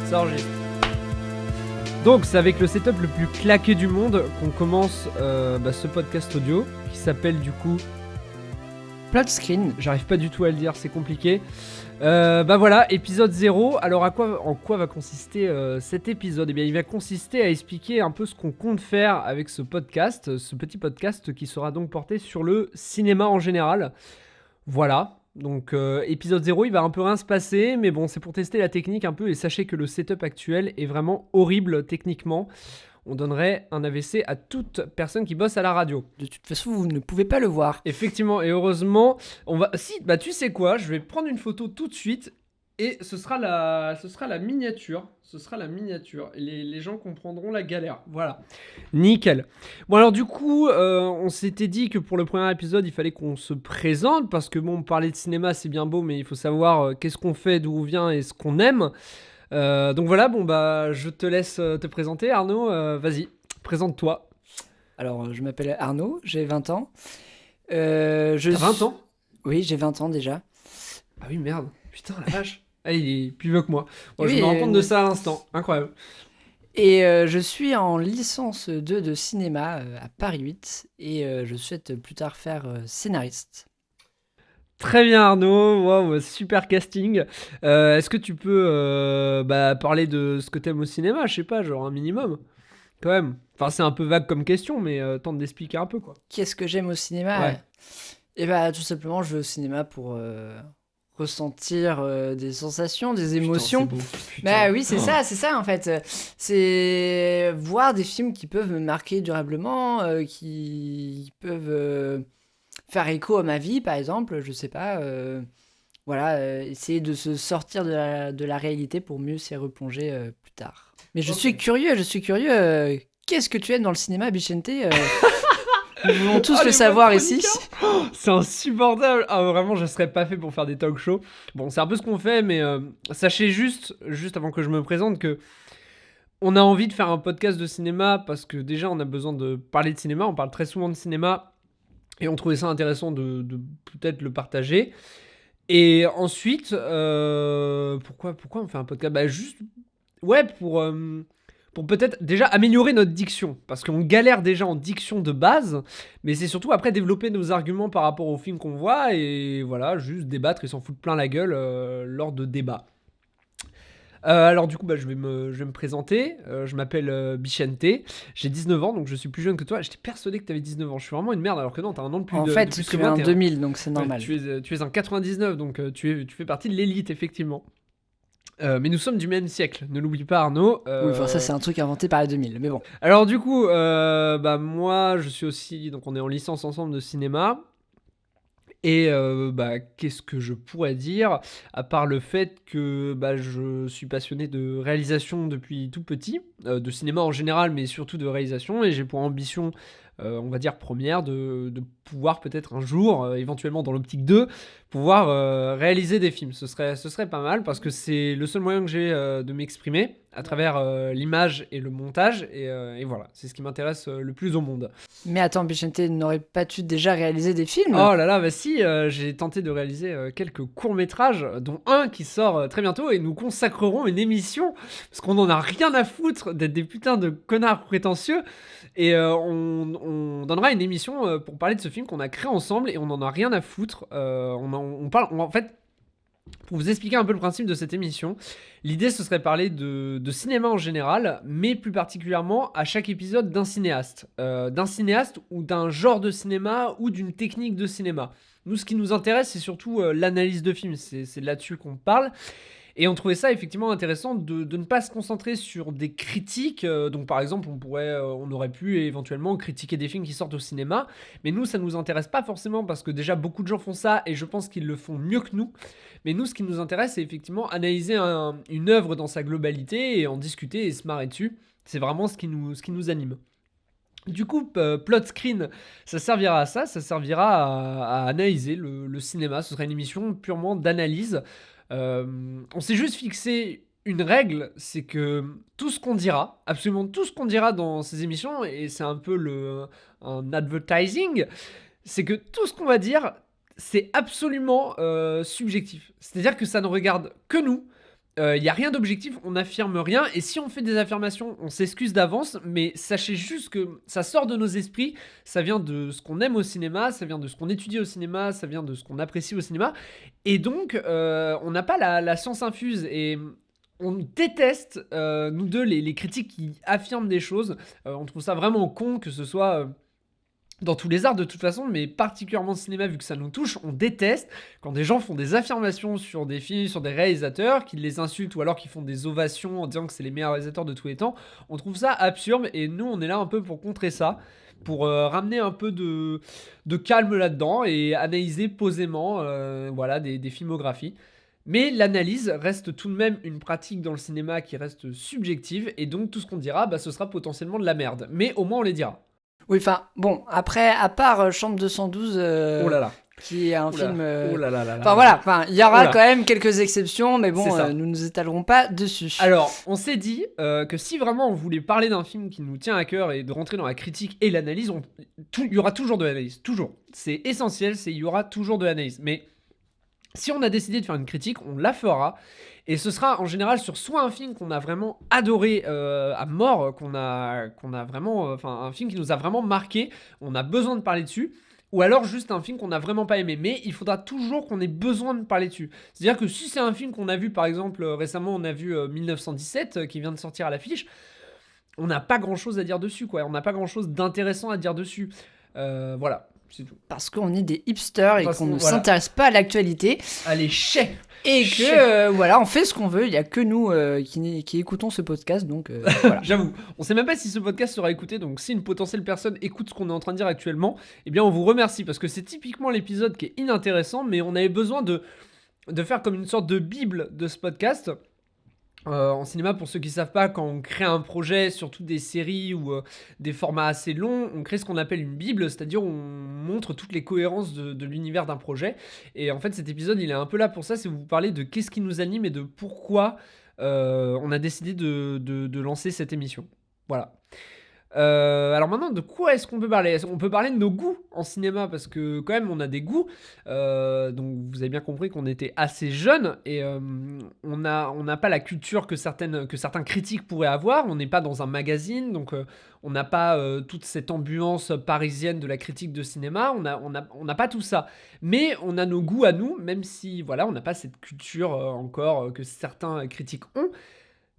Ça enregistre. Donc c'est avec le setup le plus claqué du monde qu'on commence ce podcast audio qui s'appelle du coup Plot Screen. J'arrive pas du tout à le dire, c'est compliqué. Voilà, épisode 0. Alors en quoi va consister cet épisode ? Eh bien il va consister à expliquer un peu ce qu'on compte faire avec ce podcast, ce petit podcast qui sera donc porté sur le cinéma en général. Voilà. Donc épisode 0, il va un peu rien se passer, mais bon, c'est pour tester la technique un peu, et sachez que le setup actuel est vraiment horrible techniquement. On donnerait un AVC à toute personne qui bosse à la radio. De toute façon, vous ne pouvez pas le voir. Effectivement, et heureusement, tu sais quoi, je vais prendre une photo tout de suite, et ce sera la miniature. Ce sera la miniature. Et les gens comprendront la galère. Voilà. Nickel. Bon, alors du coup, on s'était dit que pour le premier épisode, il fallait qu'on se présente. Parce que bon, parler de cinéma, c'est bien beau, mais il faut savoir qu'est-ce qu'on fait, d'où on vient et ce qu'on aime. Donc voilà, je te laisse te présenter. Arnaud, vas-y, présente-toi. Alors, je m'appelle Arnaud, j'ai 20 ans. T'as 20 ans ? Oui, j'ai 20 ans déjà. Ah oui, merde. Putain, la vache. Ah, il est plus vieux que moi. Bon, Oui, je me rends compte de ça à l'instant. Incroyable. Et je suis en licence 2 de cinéma à Paris 8 et je souhaite plus tard faire scénariste. Très bien Arnaud, wow, super casting. Est-ce que tu peux parler de ce que t'aimes au cinéma ? Je sais pas, genre un minimum, quand même. Enfin, c'est un peu vague comme question, mais tente d'expliquer un peu, quoi. Qu'est-ce que j'aime au cinéma ? Ouais. Et tout simplement, je vais au cinéma pour ressentir des sensations, des émotions. Putain, c'est beau. Putain. Oui, c'est ça en fait. C'est voir des films qui peuvent me marquer durablement, qui peuvent faire écho à ma vie, par exemple, je sais pas. Essayer de se sortir de la réalité pour mieux s'y replonger plus tard. Mais je suis curieux. Qu'est-ce que tu aimes dans le cinéma, Bichente ? Nous voulons tous le savoir ici. C'est insupportable. Ah, vraiment, je serais pas fait pour faire des talk shows. Bon, c'est un peu ce qu'on fait, mais sachez juste avant que je me présente, que on a envie de faire un podcast de cinéma parce que déjà, on a besoin de parler de cinéma. On parle très souvent de cinéma et on trouvait ça intéressant de peut-être le partager. Et ensuite, pourquoi on fait un podcast ? Pour peut-être déjà améliorer notre diction, parce qu'on galère déjà en diction de base, mais c'est surtout après développer nos arguments par rapport aux films qu'on voit, et voilà, juste débattre et s'en foutre plein la gueule lors de débats. Alors du coup, je vais me présenter. Je m'appelle Bichente, j'ai 19 ans, donc je suis plus jeune que toi. J'étais persuadé que tu avais 19 ans, je suis vraiment une merde, alors que non, t'as un an de plus en de fait, plus tu que es moi. en 2000, donc c'est normal. Ouais, tu es un 99, donc tu fais partie de l'élite, effectivement. Mais nous sommes du même siècle, ne l'oublie pas Arnaud. Oui, ça c'est un truc inventé par les 2000, mais bon. Alors du coup, moi je suis aussi, donc on est en licence ensemble de cinéma. Et qu'est-ce que je pourrais dire, à part le fait que je suis passionné de réalisation depuis tout petit, de cinéma en général, mais surtout de réalisation, et j'ai pour ambition, on va dire première, de pouvoir peut-être un jour, éventuellement dans l'optique 2, pouvoir réaliser des films. Ce serait pas mal, parce que c'est le seul moyen que j'ai de m'exprimer à travers l'image et le montage, et voilà, c'est ce qui m'intéresse le plus au monde. Mais attends, Bichente, n'aurais-tu déjà réalisé des films ? Oh là là, si, j'ai tenté de réaliser quelques courts-métrages, dont un qui sort très bientôt, et nous consacrerons une émission, parce qu'on en a rien à foutre d'être des putains de connards prétentieux, et on donnera une émission pour parler de ce film qu'on a créé ensemble, et on en a rien à foutre. En fait, pour vous expliquer un peu le principe de cette émission, l'idée ce serait parler de cinéma en général, mais plus particulièrement à chaque épisode d'un cinéaste ou d'un genre de cinéma ou d'une technique de cinéma. Nous, ce qui nous intéresse, c'est surtout l'analyse de films, c'est là-dessus qu'on parle. Et on trouvait ça effectivement intéressant de ne pas se concentrer sur des critiques. Donc par exemple, on aurait pu éventuellement critiquer des films qui sortent au cinéma. Mais nous, ça ne nous intéresse pas forcément parce que déjà beaucoup de gens font ça et je pense qu'ils le font mieux que nous. Mais nous, ce qui nous intéresse, c'est effectivement analyser une œuvre dans sa globalité et en discuter et se marrer dessus. C'est vraiment ce qui nous anime. Du coup, Plot Screen, ça servira à ça, ça servira à analyser le cinéma. Ce sera une émission purement d'analyse. On s'est juste fixé une règle, c'est que tout ce qu'on dira, absolument tout ce qu'on dira dans ces émissions, et c'est un peu un advertising, c'est que tout ce qu'on va dire, c'est absolument subjectif. C'est-à-dire que ça ne regarde que nous. Il n'y a rien d'objectif, on n'affirme rien, et si on fait des affirmations, on s'excuse d'avance, mais sachez juste que ça sort de nos esprits, ça vient de ce qu'on aime au cinéma, ça vient de ce qu'on étudie au cinéma, ça vient de ce qu'on apprécie au cinéma, et donc on n'a pas la science infuse, et on déteste, nous deux, les critiques qui affirment des choses. On trouve ça vraiment con, que ce soit dans tous les arts de toute façon, mais particulièrement le cinéma, vu que ça nous touche. On déteste quand des gens font des affirmations sur des films, sur des réalisateurs, qu'ils les insultent ou alors qu'ils font des ovations en disant que c'est les meilleurs réalisateurs de tous les temps. On trouve ça absurde, et nous on est là un peu pour contrer ça, pour ramener un peu de calme là-dedans et analyser posément voilà, des filmographies. Mais l'analyse reste tout de même une pratique dans le cinéma qui reste subjective, et donc tout ce qu'on dira, ce sera potentiellement de la merde. Mais au moins on les dira. Oui, enfin, bon, après, à part Chambre 212, Oh là là. qui est un film... Oh là là là là. Enfin voilà, il y aura Oula. quand même quelques exceptions, mais C'est bon, ça. nous nous étalerons pas dessus. Alors, on s'est dit que si vraiment on voulait parler d'un film qui nous tient à cœur et de rentrer dans la critique et l'analyse, il y aura toujours de l'analyse, toujours. C'est essentiel, il y aura toujours de l'analyse. Mais si on a décidé de faire une critique, on la fera. Et ce sera en général sur soit un film qu'on a vraiment adoré à mort, qu'on a vraiment, enfin un film qui nous a vraiment marqué, on a besoin de parler dessus, ou alors juste un film qu'on n'a vraiment pas aimé. Mais il faudra toujours qu'on ait besoin de parler dessus. C'est-à-dire que si c'est un film qu'on a vu, par exemple, récemment on a vu 1917 qui vient de sortir à l'affiche, on n'a pas grand-chose à dire dessus, quoi. On n'a pas grand-chose d'intéressant à dire dessus. Voilà, c'est tout. Parce qu'on est des hipsters et Parce qu'on qu'on- ne voilà. s'intéresse pas à l'actualité. Allez, chais. Et Chais. que, voilà, on fait ce qu'on veut. Il y a que nous qui écoutons ce podcast, donc voilà. J'avoue, on sait même pas si ce podcast sera écouté, donc si une potentielle personne écoute ce qu'on est en train de dire actuellement, eh bien on vous remercie, parce que c'est typiquement l'épisode qui est inintéressant, mais on avait besoin de faire comme une sorte de bible de ce podcast. En cinéma, pour ceux qui savent pas, quand on crée un projet, surtout des séries ou des formats assez longs, on crée ce qu'on appelle une bible, c'est-à-dire on montre toutes les cohérences de l'univers d'un projet. Et en fait, cet épisode, il est un peu là pour ça, c'est vous parler de qu'est-ce qui nous anime et de pourquoi on a décidé de lancer cette émission. Voilà. Alors maintenant, de quoi est-ce qu'on peut parler? On peut parler de nos goûts en cinéma, parce que quand même on a des goûts. Donc vous avez bien compris qu'on était assez jeunes, et on n'a pas la culture que certains critiques pourraient avoir. On n'est pas dans un magazine, donc on n'a pas toute cette ambiance parisienne de la critique de cinéma. On n'a pas tout ça. Mais on a nos goûts à nous, même si voilà, on n'a pas cette culture encore que certains critiques ont.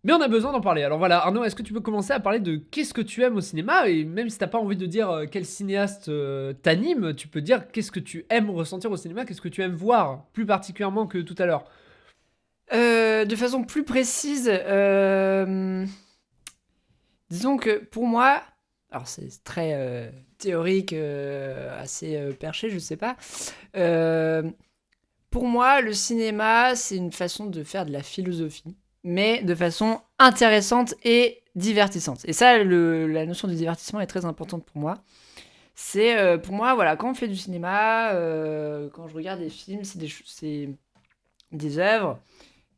Mais on a besoin d'en parler. Alors voilà, Arnaud, est-ce que tu peux commencer à parler de qu'est-ce que tu aimes au cinéma? Et même si t'as pas envie de dire quel cinéaste t'anime, tu peux dire qu'est-ce que tu aimes ressentir au cinéma, qu'est-ce que tu aimes voir, plus particulièrement que tout à l'heure. De façon plus précise, disons que pour moi, alors c'est très théorique, assez perché, je sais pas. Pour moi, le cinéma, c'est une façon de faire de la philosophie, mais de façon intéressante et divertissante. Et ça, la notion du divertissement est très importante pour moi. C'est pour moi, voilà, quand on fait du cinéma, quand je regarde des films, c'est des œuvres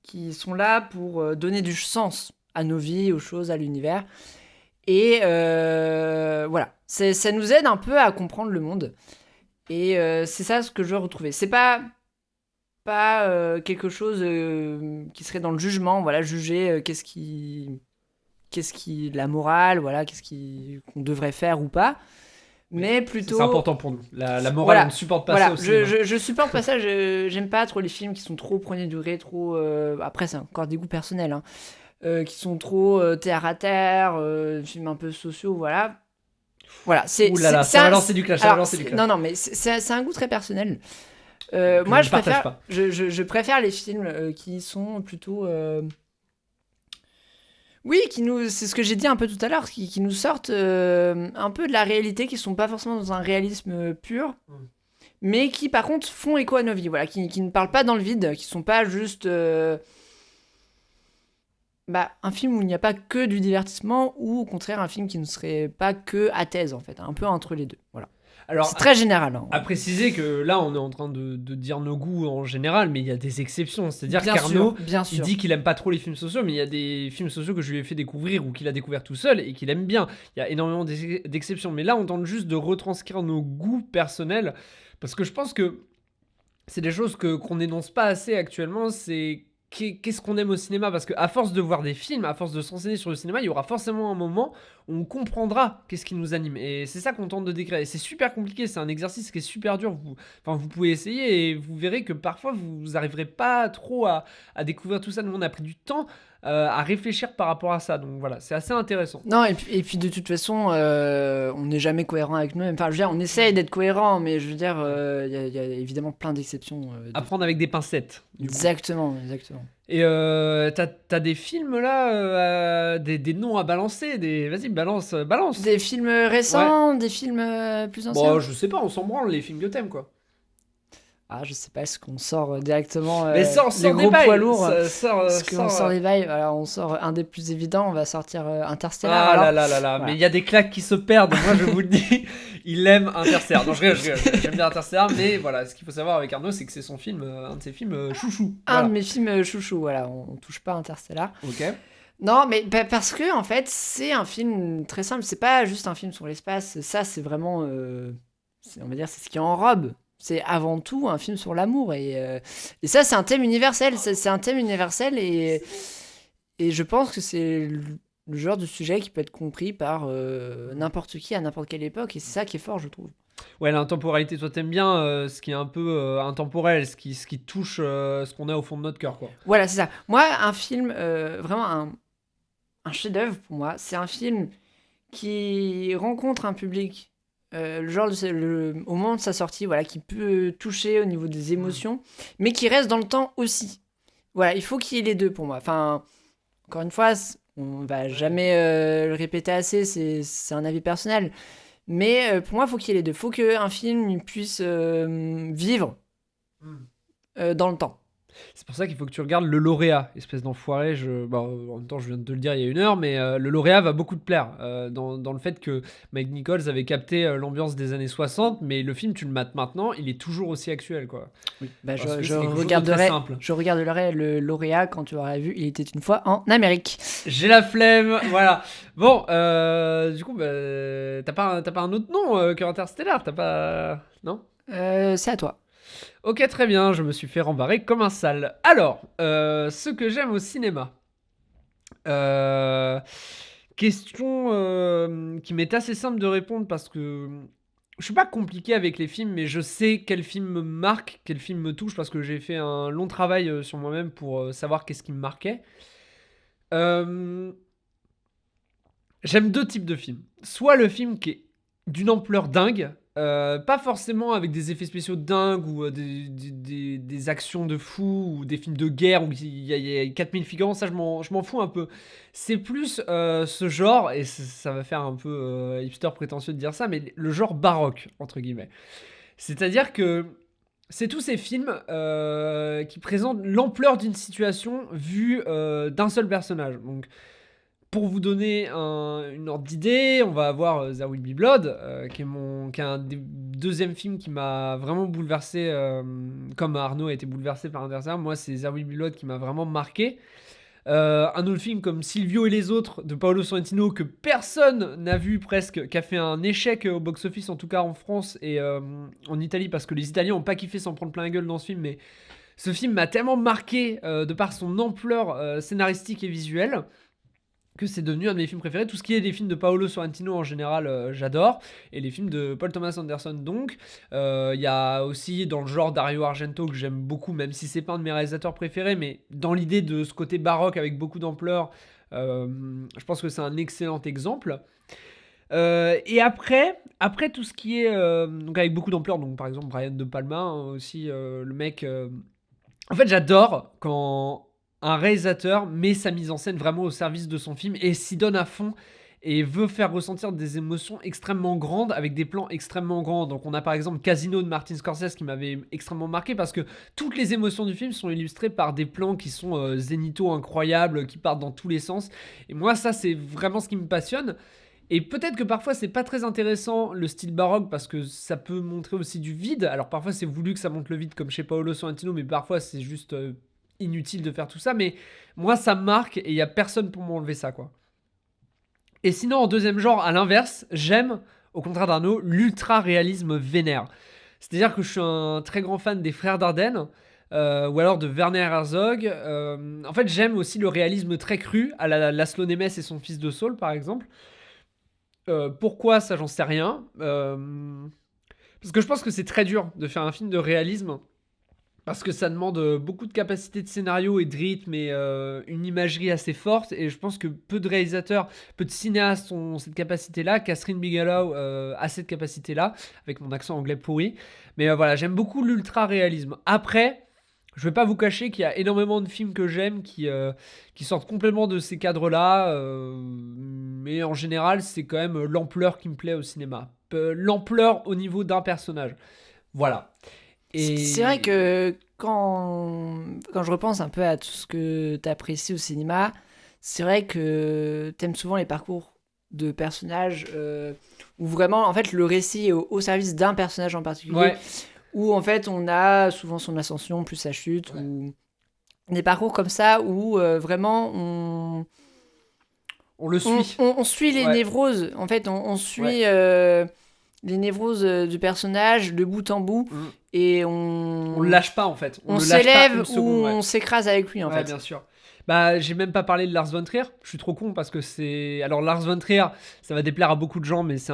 qui sont là pour donner du sens à nos vies, aux choses, à l'univers. Et voilà, ça nous aide un peu à comprendre le monde. Et c'est ça ce que je veux retrouver. C'est pas quelque chose qui serait dans le jugement, voilà, juger qu'est-ce qui la morale, voilà, qu'on devrait faire ou pas, mais plutôt C'est important pour nous. La morale, voilà, on ne supporte pas voilà, ça au cinéma. je supporte pas ça, j'aime pas trop les films qui sont trop premier degré, trop après c'est encore des goûts personnels, hein, qui sont trop terre à terre, films un peu sociaux, voilà. C'est Ouh là là, c'est ça va un- lancer du clash, ça va alors, lancer du clash. non mais c'est un goût très personnel. Que Moi, je partage préfère, pas. je préfère les films qui sont plutôt, oui, c'est ce que j'ai dit un peu tout à l'heure, qui nous sortent un peu de la réalité, qui sont pas forcément dans un réalisme pur, mais qui par contre font écho à nos vies, voilà, qui ne parlent pas dans le vide, qui sont pas juste un film où il n'y a pas que du divertissement, ou au contraire un film qui ne serait pas que à thèse en fait, un peu entre les deux, voilà. Alors, C'est très général, hein. à préciser que là, on est en train de dire nos goûts en général, mais il y a des exceptions. C'est-à-dire Bien qu'Arnaud, sûr, bien il sûr. dit qu'il aime pas trop les films sociaux, mais il y a des films sociaux que je lui ai fait découvrir ou qu'il a découvert tout seul et qu'il aime bien. Il y a énormément d'exceptions. Mais là, on tente juste de retranscrire nos goûts personnels, parce que je pense que c'est des choses qu'on n'énonce pas assez actuellement. C'est qu'est-ce qu'on aime au cinéma, parce qu'à force de voir des films, à force de s'enseigner sur le cinéma, il y aura forcément un moment où on comprendra qu'est-ce qui nous anime. Et c'est ça qu'on tente de décrire. Et c'est super compliqué, c'est un exercice qui est super dur. Vous pouvez essayer et vous verrez que parfois vous n'arriverez pas trop à découvrir tout ça. Nous, on a pris du temps à réfléchir par rapport à ça. Donc voilà, c'est assez intéressant. Non, et puis de toute façon, on n'est jamais cohérent avec nous-mêmes. Enfin, je veux dire, on essaye d'être cohérent, mais je veux dire, il y a évidemment plein d'exceptions. Apprendre avec des pincettes. Exactement. Et t'as des films là, des noms à balancer, vas-y, balance. Des films récents, des films plus anciens. Bon, je sais pas, on s'en branle, les films que t'aimes, quoi. Ah, je sais pas, est-ce qu'on sort directement Mais sors les gros des poids lourds. sors, Est-ce qu'on sort les bails? Alors, on sort un des plus évidents, on va sortir Interstellar. Ah alors. là, Voilà. mais il y a des claques qui se perdent. Moi, je vous le dis, il aime Interstellar. Non, je rigole. J'aime bien Interstellar, mais voilà, ce qu'il faut savoir avec Arnaud, c'est que c'est son film, un de ses films chouchou. Un de mes films chouchous, voilà, on touche pas à Interstellar. Ok. Non, mais parce que, en fait, c'est un film très simple, c'est pas juste un film sur l'espace, ça, c'est vraiment, on va dire, c'est ce qui enrobe. C'est avant tout un film sur l'amour. Et ça, c'est un thème universel. C'est un thème universel. Et je pense que c'est le genre de sujet qui peut être compris par n'importe qui à n'importe quelle époque. Et c'est ça qui est fort, je trouve. Ouais, l'intemporalité, toi t'aimes bien ce qui est un peu intemporel, ce qui touche ce qu'on a au fond de notre cœur, quoi. Voilà, c'est ça. Moi, un film, vraiment un chef-d'œuvre pour moi, c'est un film qui rencontre un public. Le genre au moment de sa sortie, voilà, qui peut toucher au niveau des émotions, mais qui reste dans le temps aussi. Voilà, il faut qu'il y ait les deux pour moi. Enfin, encore une fois, on va jamais le répéter assez, c'est un avis personnel. Mais pour moi, il faut qu'il y ait les deux. Il faut qu'un film puisse vivre dans le temps. C'est pour ça qu'il faut que tu regardes Le Lauréat, espèce d'enfoiré. En même temps, je viens de te le dire il y a 1 heure, mais Le Lauréat va beaucoup te plaire. Dans le fait que Mike Nichols avait capté l'ambiance des années 60, mais le film, tu le mates maintenant, il est toujours aussi actuel, quoi. Oui. Je regarderai le Lauréat quand tu auras vu Il était une fois en Amérique. J'ai la flemme, voilà. Bon, du coup, t'as pas un autre nom que Interstellar, t'as pas... Non ? C'est à toi. Ok, très bien, je me suis fait rembarrer comme un sale. Alors, ce que j'aime au cinéma. Question qui m'est assez simple de répondre parce que je suis pas compliqué avec les films, mais je sais quel film me marque, quel film me touche parce que j'ai fait un long travail sur moi-même pour savoir qu'est-ce qui me marquait. J'aime 2 types de films. Soit le film qui est d'une ampleur dingue, pas forcément avec des effets spéciaux dingues ou des actions de fou ou des films de guerre où il y a 4000 figurants, ça je m'en fous un peu. C'est plus ce genre, et ça va faire un peu hipster prétentieux de dire ça, mais le genre baroque, entre guillemets. C'est-à-dire que c'est tous ces films qui présentent l'ampleur d'une situation vue d'un seul personnage. Donc, pour vous donner une ordre d'idée, on va avoir There Will Be Blood, qui est un des deuxième films qui m'a vraiment bouleversé, comme Arnaud a été bouleversé par Interstellar. Moi, c'est There Will Be Blood qui m'a vraiment marqué. Un autre film comme Silvio et les autres de Paolo Sorrentino que personne n'a vu presque, qui a fait un échec au box-office, en tout cas en France et en Italie, parce que les Italiens n'ont pas kiffé s'en prendre plein la gueule dans ce film, mais ce film m'a tellement marqué de par son ampleur scénaristique et visuelle que c'est devenu un de mes films préférés. Tout ce qui est des films de Paolo Sorrentino en général, j'adore. Et les films de Paul Thomas Anderson donc. Il y a aussi dans le genre Dario Argento que j'aime beaucoup, même si c'est pas un de mes réalisateurs préférés, mais dans l'idée de ce côté baroque avec beaucoup d'ampleur, je pense que c'est un excellent exemple. Et après tout ce qui est donc avec beaucoup d'ampleur, donc par exemple Brian De Palma aussi, le mec... En fait, j'adore quand un réalisateur met sa mise en scène vraiment au service de son film et s'y donne à fond et veut faire ressentir des émotions extrêmement grandes avec des plans extrêmement grands. Donc on a par exemple Casino de Martin Scorsese qui m'avait extrêmement marqué parce que toutes les émotions du film sont illustrées par des plans qui sont zénithaux incroyables, qui partent dans tous les sens. Et moi ça c'est vraiment ce qui me passionne. Et peut-être que parfois c'est pas très intéressant le style baroque parce que ça peut montrer aussi du vide. Alors parfois c'est voulu que ça montre le vide comme chez Paolo Sorrentino, mais parfois c'est juste inutile de faire tout ça. Mais moi ça me marque et il y a personne pour m'enlever ça, quoi. Et sinon en deuxième genre, à l'inverse, j'aime, au contraire d'Arnaud, l'ultra-réalisme vénère. C'est-à-dire que je suis un très grand fan des Frères Dardenne. ou alors de Werner Herzog. En fait, j'aime aussi le réalisme très cru, à la Laszlo Nemes et son fils de Saul, par exemple. Pourquoi, ça, j'en sais rien. Parce que je pense que c'est très dur de faire un film de réalisme. Parce que ça demande beaucoup de capacité de scénario et de rythme et une imagerie assez forte. Et je pense que peu de réalisateurs, peu de cinéastes ont cette capacité-là. Catherine Bigelow a cette capacité-là, avec mon accent anglais pourri. Mais voilà, j'aime beaucoup l'ultra-réalisme. Après, je vais pas vous cacher qu'il y a énormément de films que j'aime qui sortent complètement de ces cadres-là. Mais en général, c'est quand même l'ampleur qui me plaît au cinéma. L'ampleur au niveau d'un personnage. Voilà. C'est vrai que quand je repense un peu à tout ce que tu apprécies au cinéma, c'est vrai que t'aimes souvent les parcours de personnages où vraiment, en fait, le récit est au service d'un personnage en particulier. Ouais. Où, en fait, on a souvent son ascension plus sa chute. Ouais. Ou des parcours comme ça où vraiment On le suit. on suit les Ouais. névroses. En fait, on suit les névroses du personnage de bout en bout. Mm. Et On le lâche pas en fait. on le lâche pas s'élève une ou seconde, ouais. on s'écrase avec lui en Ouais, fait. bien sûr. Bah, j'ai même pas parlé de Lars von Trier. Je suis trop con parce que c'est. Alors, Lars von Trier, ça va déplaire à beaucoup de gens, mais c'est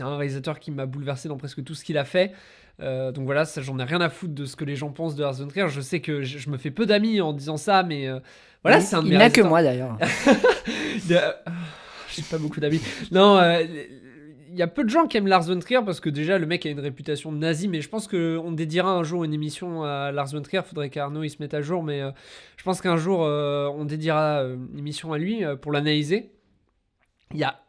un réalisateur qui m'a bouleversé dans presque tout ce qu'il a fait. Donc voilà, ça, j'en ai rien à foutre de ce que les gens pensent de Lars von Trier. Je sais que je me fais peu d'amis en disant ça, mais voilà, c'est un de mes Il n'a que réalisateurs. moi d'ailleurs. J'ai pas beaucoup d'amis. Non, il y a peu de gens qui aiment Lars von Trier parce que déjà le mec a une réputation de nazi, mais je pense qu'on dédiera un jour une émission à Lars von Trier. Faudrait qu'Arnaud il se mette à jour, mais je pense qu'un jour on dédiera une émission à lui pour l'analyser. Il y a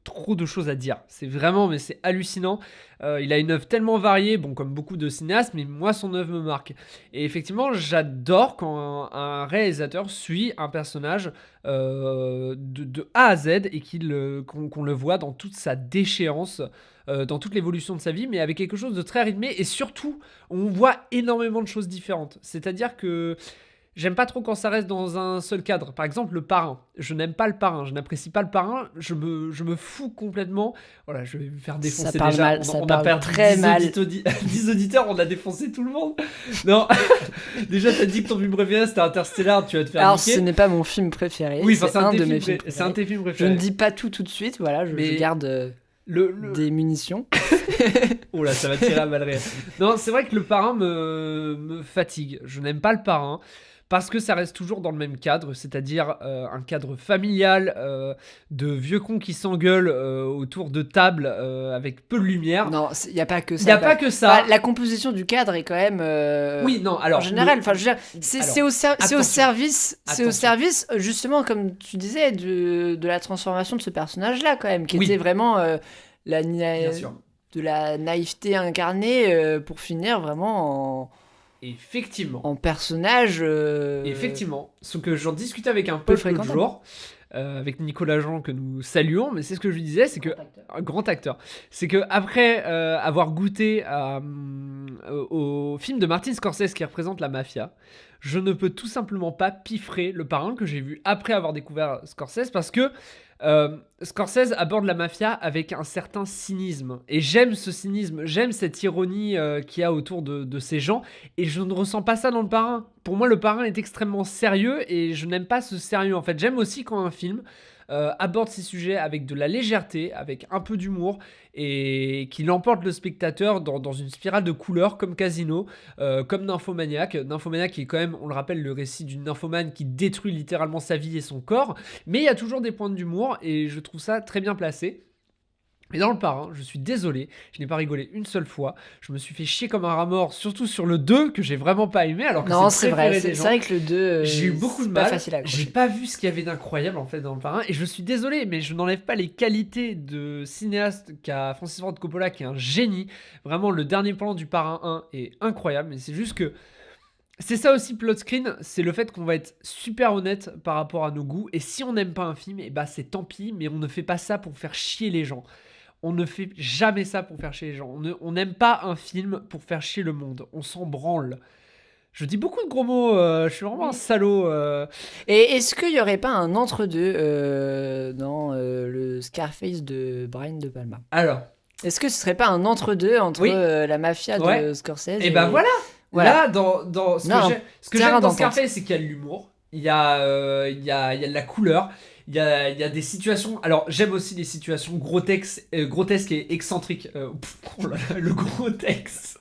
trop de choses à dire. C'est vraiment, mais c'est hallucinant. Il a une œuvre tellement variée, bon, comme beaucoup de cinéastes, mais moi, son œuvre me marque. Et effectivement, j'adore quand un réalisateur suit un personnage de A à Z et qu'on le voit dans toute sa déchéance, dans toute l'évolution de sa vie, mais avec quelque chose de très rythmé. Et surtout, on voit énormément de choses différentes. C'est-à-dire que j'aime pas trop quand ça reste dans un seul cadre. Par exemple, le parrain. Je n'aime pas le parrain. Je n'apprécie pas le parrain. Je me fous complètement. Voilà, je vais me faire défoncer Ça parle déjà. mal, On, ça on a parle perdu très 10 mal. 10 auditeurs, on a défoncé tout le monde. Non, déjà, t'as dit que ton film préféré c'était Interstellar. Tu vas te faire Alors niquer. ce n'est pas mon film préféré. Oui, enfin, c'est un de mes films c'est un préférés. de tes films Je préférés. ne dis pas tout de suite. Voilà, je Mais garde des munitions. Oh là, ça va tirer à balles réelles. Non, c'est vrai que le parrain me fatigue. Je n'aime pas le parrain. Parce que ça reste toujours dans le même cadre, c'est-à-dire un cadre familial de vieux cons qui s'engueulent autour de tables avec peu de lumière. Non, il n'y a pas que ça. Il n'y a pas que ça. Enfin, la composition du cadre est quand même. Oui, non, alors. En général, enfin, je veux dire, c'est au attention. service, c'est au Attention. service, justement, comme tu disais, de la transformation de ce personnage-là, quand même, qui Oui. était vraiment Bien sûr. de la naïveté incarnée pour finir vraiment Effectivement. en personnage. Effectivement. Ce que j'en discutais avec un peu pote l'autre fréquentable. jour, avec Nicolas Jean que nous saluons, mais c'est ce que je lui disais, c'est que un grand acteur, c'est que après avoir goûté au film de Martin Scorsese qui représente la mafia, je ne peux tout simplement pas piffrer le parrain que j'ai vu après avoir découvert Scorsese parce que Scorsese aborde la mafia avec un certain cynisme et j'aime ce cynisme, j'aime cette ironie qu'il y a autour de ces gens et je ne ressens pas ça dans le parrain. Pour moi le parrain est extrêmement sérieux et je n'aime pas ce sérieux en fait. J'aime aussi quand un film aborde ces sujets avec de la légèreté, avec un peu d'humour et qu'il emporte le spectateur dans une spirale de couleurs comme Casino, comme Nymphomaniac. Nymphomaniac qui est quand même, on le rappelle, le récit d'une nymphomane qui détruit littéralement sa vie et son corps, mais il y a toujours des points d'humour et je trouve ça très bien placé. Mais dans le parrain, je suis désolé, je n'ai pas rigolé une seule fois. Je me suis fait chier comme un rat mort, surtout sur le 2 que j'ai vraiment pas aimé, alors que Non, c'est c'est le préféré vrai, des c'est gens. vrai que le 2. J'ai eu beaucoup de c'est pas mal. facile à accrocher. J'ai pas vu ce qu'il y avait d'incroyable en fait dans le parrain et je suis désolé, mais je n'enlève pas les qualités de cinéaste qu'a Francis Ford Coppola, qui est un génie. Vraiment, le dernier plan du parrain 1 est incroyable, mais c'est juste que c'est ça aussi Plot Screen, c'est le fait qu'on va être super honnête par rapport à nos goûts et si on n'aime pas un film, et bah c'est tant pis, mais on ne fait pas ça pour faire chier les gens. On ne fait jamais ça pour faire chier les gens. On n'aime pas un film pour faire chier le monde. On s'en branle. Je dis beaucoup de gros mots. Je suis vraiment un salaud. Et est-ce qu'il n'y aurait pas un entre-deux dans le Scarface de Brian De Palma? Alors, Est-ce que ce serait pas un entre-deux entre Oui. la mafia Ouais. de Scorsese Et ben voilà. Là, dans ce Non, ce que terrain j'aime dans d'entente. Scarface, c'est qu'il y a de l'humour, il y a de la couleur, il y a des situations. Alors, j'aime aussi les situations grotesques et excentriques. Oh là là, le gros texte.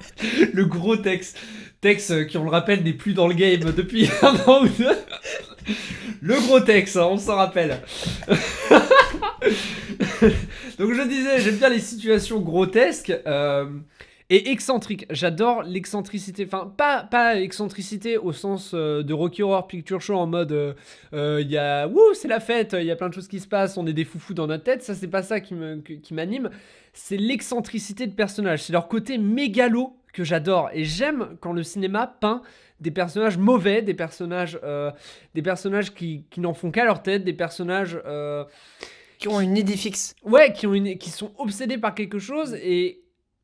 Le gros texte. Texte qui, on le rappelle, n'est plus dans le game depuis un an ou deux. Le gros texte, hein, on s'en rappelle. Donc, je disais, j'aime bien les situations grotesques. Et excentrique, j'adore l'excentricité, enfin pas excentricité au sens de Rocky Horror Picture Show en mode il y a wouh c'est la fête, il y a plein de choses qui se passent, on est des foufous dans notre tête, ça c'est pas ça qui m'anime, c'est l'excentricité de personnages, c'est leur côté mégalo que j'adore et j'aime quand le cinéma peint des personnages mauvais, des personnages qui n'en font qu'à leur tête, des personnages Qui ont une idée fixe. ouais qui sont obsédés par quelque chose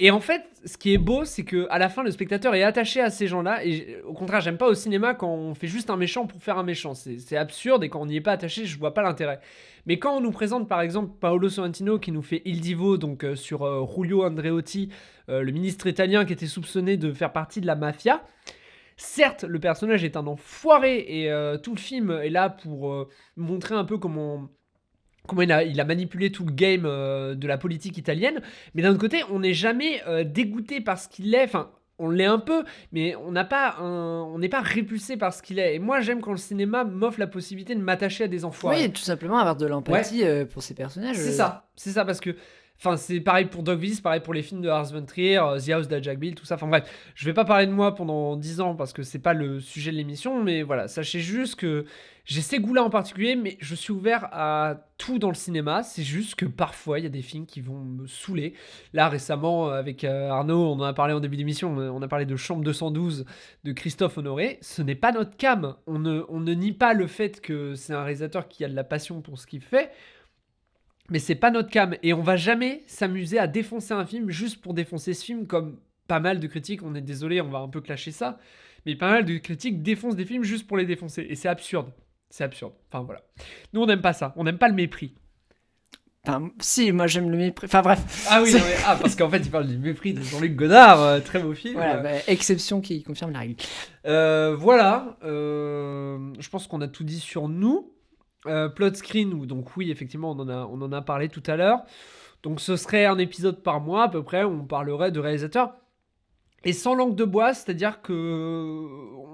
et en fait, ce qui est beau, c'est que à la fin, le spectateur est attaché à ces gens-là. Et au contraire, j'aime pas au cinéma quand on fait juste un méchant pour faire un méchant. C'est absurde et quand on n'y est pas attaché, je vois pas l'intérêt. Mais quand on nous présente par exemple Paolo Sorrentino qui nous fait Il Divo, donc sur Julio Andreotti, le ministre italien qui était soupçonné de faire partie de la mafia. Certes, le personnage est un enfoiré et tout le film est là pour montrer un peu comment il a manipulé tout le game de la politique italienne, mais d'un autre côté, on n'est jamais dégoûté par ce qu'il est, enfin, on l'est un peu, mais on n'est pas répulsé par ce qu'il est. Et moi, j'aime quand le cinéma m'offre la possibilité de m'attacher à des enfoirés. Oui, tout simplement avoir de l'empathie pour ces personnages. C'est ça, parce que enfin, c'est pareil pour Dogville, pareil pour les films de Lars von Trier, The House de Jack Bill, tout ça. Enfin bref, je vais pas parler de moi pendant 10 ans parce que c'est pas le sujet de l'émission, mais voilà, sachez juste que j'ai ces goûts-là en particulier, mais je suis ouvert à tout dans le cinéma. C'est juste que parfois, il y a des films qui vont me saouler. Là, récemment, avec Arnaud, on en a parlé en début d'émission, on a parlé de Chambre 212 de Christophe Honoré. Ce n'est pas notre came. On ne nie pas le fait que c'est un réalisateur qui a de la passion pour ce qu'il fait. Mais c'est pas notre came. Et on va jamais s'amuser à défoncer un film juste pour défoncer ce film, comme pas mal de critiques, on est désolé, on va un peu clasher ça, mais pas mal de critiques défoncent des films juste pour les défoncer. Et c'est absurde. C'est absurde. Enfin voilà. Nous on n'aime pas ça. On n'aime pas le mépris. Enfin, si, moi j'aime le mépris. Enfin bref. Ah oui, non, mais, parce qu'en fait il parle du mépris de Jean-Luc Godard, très beau film. Voilà, exception qui confirme la règle. Voilà. Je pense qu'on a tout dit sur nous. Plot screen, donc oui, effectivement, on en a parlé tout à l'heure. Donc ce serait un épisode par mois à peu près où on parlerait de réalisateurs. Et sans langue de bois, c'est-à-dire que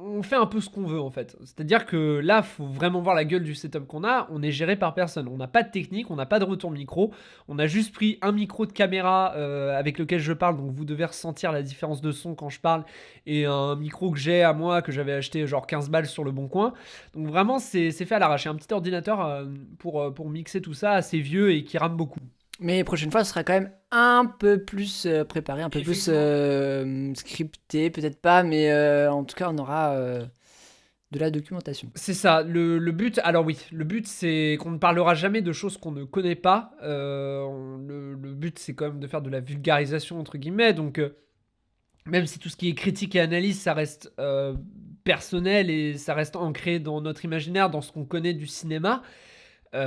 on fait un peu ce qu'on veut en fait. C'est-à-dire que là, faut vraiment voir la gueule du setup qu'on a. On est géré par personne. On n'a pas de technique, on n'a pas de retour micro. On a juste pris un micro de caméra avec lequel je parle, donc vous devez ressentir la différence de son quand je parle, et un micro que j'ai à moi, que j'avais acheté genre 15 balles sur le Bon Coin. Donc vraiment, c'est fait à l'arrache. Un petit ordinateur pour mixer tout ça, assez vieux et qui rame beaucoup. Mais prochaine fois, ce sera quand même un peu plus préparé, un peu plus scripté, peut-être pas, mais en tout cas, on aura de la documentation. C'est ça, le but, alors oui, le but c'est qu'on ne parlera jamais de choses qu'on ne connaît pas. Le but c'est quand même de faire de la vulgarisation entre guillemets, donc même si tout ce qui est critique et analyse, ça reste personnel et ça reste ancré dans notre imaginaire, dans ce qu'on connaît du cinéma. On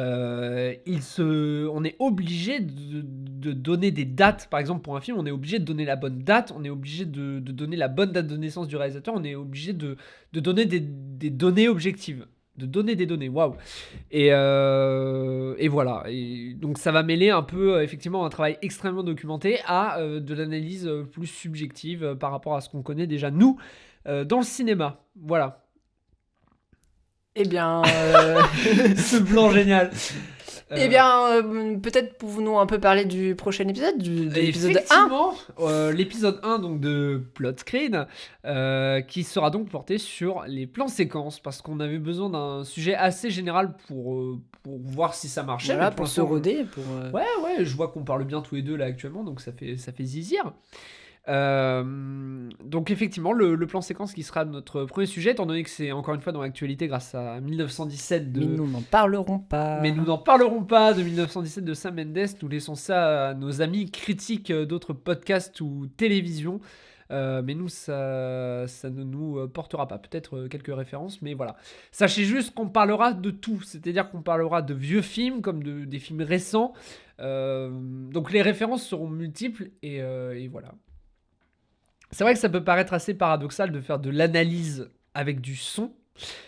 est obligé de donner des dates, par exemple pour un film, on est obligé de donner la bonne date, on est obligé de donner la bonne date de naissance du réalisateur, on est obligé de donner des données objectives, de donner des données, waouh. Et voilà, et donc ça va mêler un peu effectivement un travail extrêmement documenté à de l'analyse plus subjective par rapport à ce qu'on connaît déjà nous dans le cinéma, voilà. Eh bien... Ce blanc génial. Eh bien, peut-être pouvons-nous un peu parler du prochain épisode, de l'épisode 1. L'épisode 1 donc, de Plot Screen, qui sera donc porté sur les plans séquences, parce qu'on avait besoin d'un sujet assez général pour voir si ça marchait. Voilà, pour se roder. Ouais, je vois qu'on parle bien tous les deux là actuellement, donc ça fait zizir. Donc effectivement le plan séquence qui sera notre premier sujet, étant donné que c'est encore une fois dans l'actualité grâce à 1917 Mais nous n'en parlerons pas. Mais nous n'en parlerons pas de 1917 de Sam Mendes. Nous laissons ça à nos amis critiques d'autres podcasts ou télévision. Mais nous, ça ne nous portera pas. Peut-être quelques références, mais voilà. Sachez juste qu'on parlera de tout. C'est-à-dire qu'on parlera de vieux films comme des films récents. Donc les références seront multiples et voilà. C'est vrai que ça peut paraître assez paradoxal de faire de l'analyse avec du son.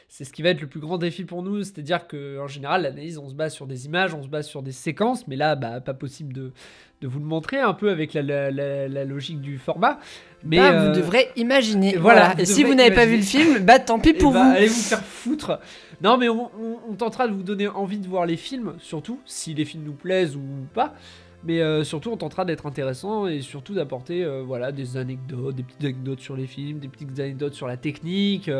C'est ce qui va être le plus grand défi pour nous, c'est-à-dire qu'en général, l'analyse, on se base sur des images, on se base sur des séquences, mais là, pas possible de vous le montrer un peu avec la logique du format. Mais vous devrez imaginer. voilà, Et si vous n'avez pas vu le film, tant pis pour vous. Allez vous faire foutre. Non, mais on tentera de vous donner envie de voir les films, surtout, si les films nous plaisent ou pas. Mais surtout, on tentera d'être intéressant et surtout d'apporter des anecdotes, des petites anecdotes sur les films, des petites anecdotes sur la technique.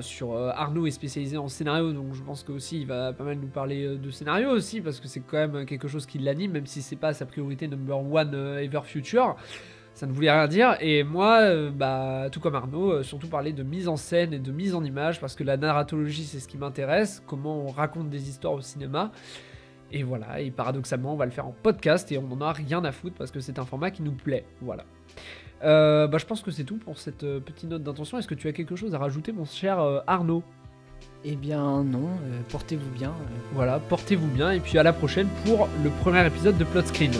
Sur Arnaud est spécialisé en scénario, donc je pense qu'aussi il va pas mal nous parler de scénario aussi, parce que c'est quand même quelque chose qui l'anime, même si c'est pas sa priorité number one ever future. Ça ne voulait rien dire. Et moi, tout comme Arnaud, surtout parler de mise en scène et de mise en image, parce que la narratologie, c'est ce qui m'intéresse, comment on raconte des histoires au cinéma. Et voilà, et paradoxalement, on va le faire en podcast et on n'en a rien à foutre parce que c'est un format qui nous plaît. Voilà. Je pense que c'est tout pour cette petite note d'intention. Est-ce que tu as quelque chose à rajouter, mon cher Arnaud ? Eh bien non, portez-vous bien. Voilà, portez-vous bien et puis à la prochaine pour le premier épisode de Plot Screen.